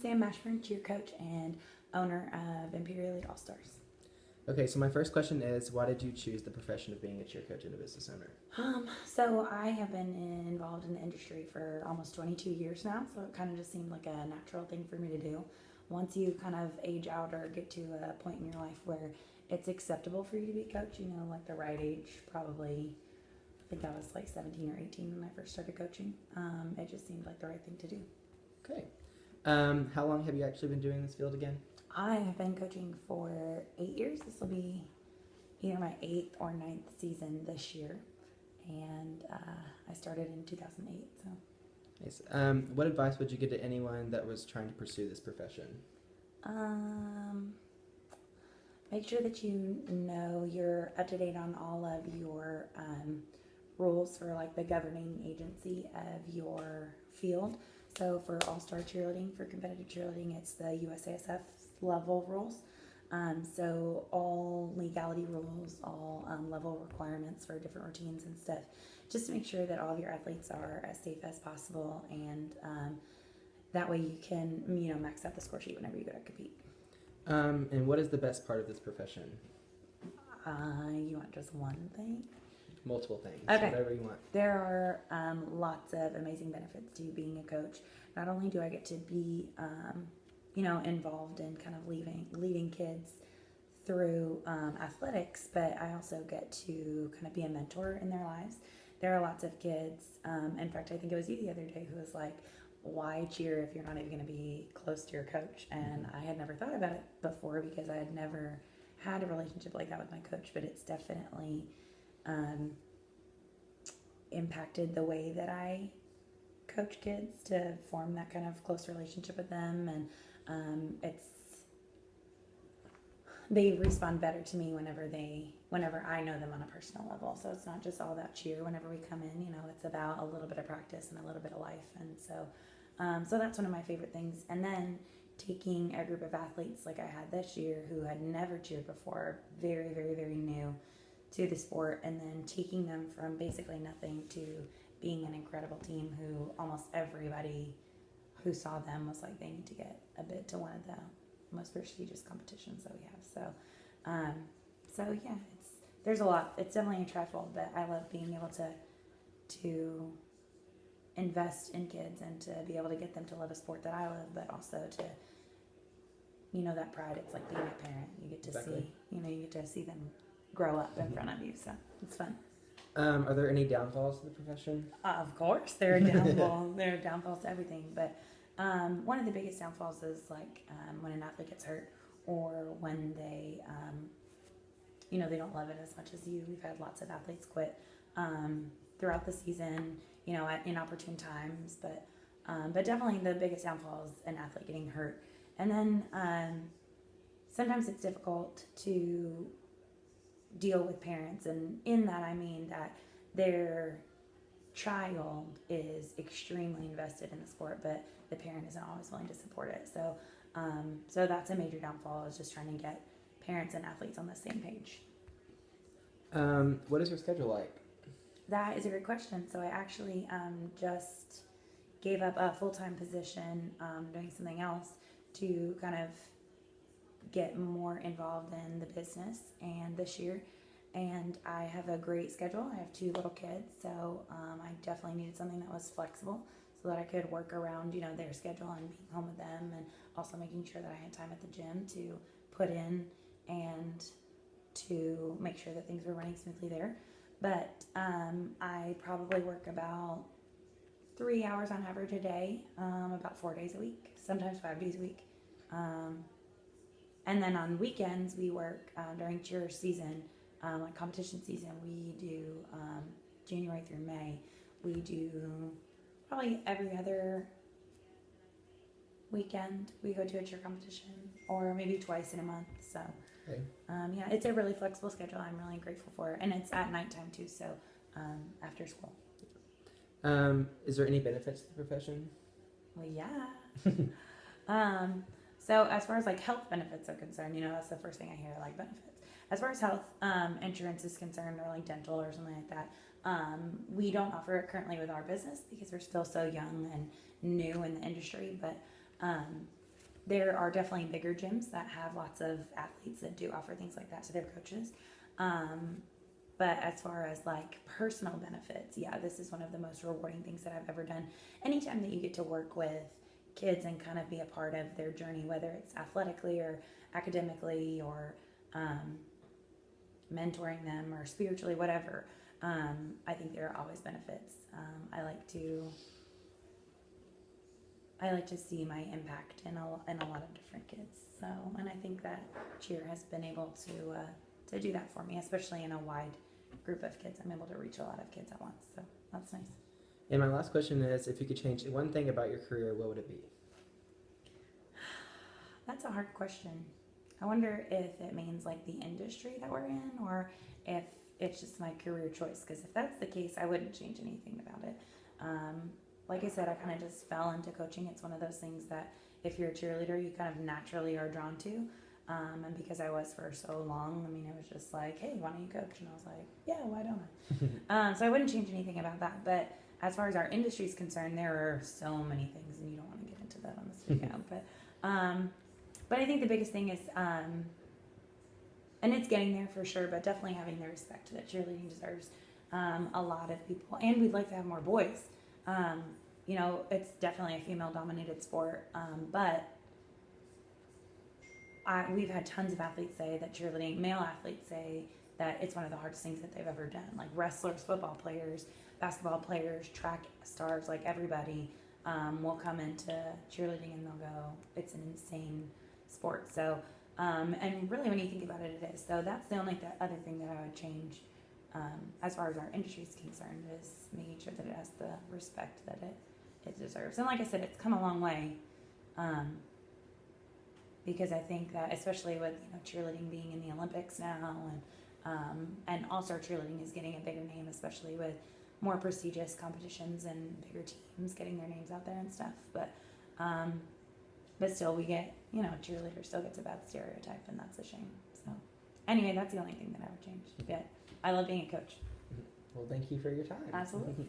Sam Mashburn, cheer coach and owner of Imperial Allstars. Okay, so my first question is, why did you choose the profession of being a cheer coach and a business owner? So I have been involved in the industry for almost 22 years now, so it kind of just seemed like a natural thing for me to do. Once you kind of age out or get to a point in your life where it's acceptable for you to be a coach, like the right age, probably, I think I was like 17 or 18 when I first started coaching. It just seemed like the right thing to do. Okay. How long have you actually been doing this field again? I have been coaching for 8 years. This will be either my 8th or ninth season this year. And I started in 2008. So, Nice. What advice would you give to anyone that was trying to pursue this profession? Make sure that you know you're up to date on all of your rules for like the governing agency of your field. So for all-star cheerleading, for competitive cheerleading, it's the USASF level rules. So all legality rules, all level requirements for different routines and stuff, just to make sure that all of your athletes are as safe as possible, and that way you can, max out the score sheet whenever you go to compete. And what is the best part of this profession? You want just one thing? Multiple things. Okay. Whatever you want. There are lots of amazing benefits to being a coach. Not only do I get to be, involved in kind of leading kids through athletics, but I also get to kind of be a mentor in their lives. There are lots of kids. In fact, I think it was you the other day who was like, why cheer if you're not even going to be close to your coach? And I had never thought about it before because I had never had a relationship like that with my coach, but it's definitely impacted the way that I coach kids to form that kind of close relationship with them, and they respond better to me whenever I know them on a personal level. So it's not just all about cheer. Whenever we come in, it's about a little bit of practice and a little bit of life, and so that's one of my favorite things. And then taking a group of athletes like I had this year who had never cheered before, very, very, very new to the sport, and then taking them from basically nothing to being an incredible team who almost everybody who saw them was like, they need to get a bid to one of the most prestigious competitions that we have. So yeah, there's a lot. It's definitely a trifold, but I love being able to invest in kids and to be able to get them to love a sport that I love, but also to, that pride. It's like being a parent. You get to Exactly. you get to see them grow up in front of you, so it's fun. Are there any downfalls to the profession? Of course, there are downfalls. There are downfalls to everything, but one of the biggest downfalls is like when an athlete gets hurt, or when they, they don't love it as much as you. We've had lots of athletes quit throughout the season, at inopportune times, but definitely the biggest downfall is an athlete getting hurt, and then sometimes it's difficult to deal with parents, and in that I mean that their child is extremely invested in the sport, but the parent isn't always willing to support it. So that's a major downfall, is just trying to get parents and athletes on the same page. What is your schedule like? That is a great question. So I actually just gave up a full-time position doing something else to kind of get more involved in the business, and this year, and I have a great schedule. I have 2 little kids, so I definitely needed something that was flexible so that I could work around their schedule and being home with them, and also making sure that I had time at the gym to put in and to make sure that things were running smoothly there. But I probably work about 3 hours on average a day, about 4 days a week, sometimes 5 days a week. And then on weekends, we work during cheer season, like competition season. We do January through May. We do probably every other weekend we go to a cheer competition, or maybe twice in a month. So, Okay. Yeah, it's a really flexible schedule. I'm really grateful for it, and it's at nighttime too. So, after school. Is there any benefits to the profession? Well, yeah. So as far as like health benefits are concerned, that's the first thing I hear, like benefits. As far as health insurance is concerned, or like dental or something like that, we don't offer it currently with our business because we're still so young and new in the industry. But there are definitely bigger gyms that have lots of athletes that do offer things like that to their coaches. But as far as like personal benefits, yeah, this is one of the most rewarding things that I've ever done. Anytime that you get to work with kids and kind of be a part of their journey, whether it's athletically or academically or mentoring them or spiritually, whatever, I think there are always benefits. I like to see my impact in a lot of different kids. So, and I think that cheer has been able to do that for me, especially in a wide group of kids. I'm able to reach a lot of kids at once, so that's nice. And my last question is, if you could change one thing about your career, what would it be? That's a hard question. I wonder if it means like the industry that we're in, or if it's just my career choice. Because if that's the case, I wouldn't change anything about it. Like I said, I kind of just fell into coaching. It's one of those things that if you're a cheerleader, you kind of naturally are drawn to. And because I was for so long, I mean, it was just like, hey, why don't you coach? And I was like, yeah, why don't I? So I wouldn't change anything about that. But as far as our industry is concerned, there are so many things, and you don't want to get into that on this video. But I think the biggest thing is, and it's getting there for sure, but definitely having the respect that cheerleading deserves. A lot of people, and we'd like to have more boys. You know, it's definitely a female-dominated sport, but we've had tons of athletes say that cheerleading, male athletes say that it's one of the hardest things that they've ever done. Like wrestlers, football players, basketball players, track stars, like everybody will come into cheerleading and they'll go, it's an insane sport. So, and really when you think about it, it is. So that's the only other thing that I would change as far as our industry is concerned, is making sure that it has the respect that it deserves. And like I said, it's come a long way. Because I think that, especially with cheerleading being in the Olympics now, and all-star cheerleading is getting a bigger name, especially with more prestigious competitions and bigger teams getting their names out there and stuff. But still, we get cheerleader still gets a bad stereotype, and that's a shame. So anyway, that's the only thing that I would change. But I love being a coach. Well, thank you for your time. Absolutely.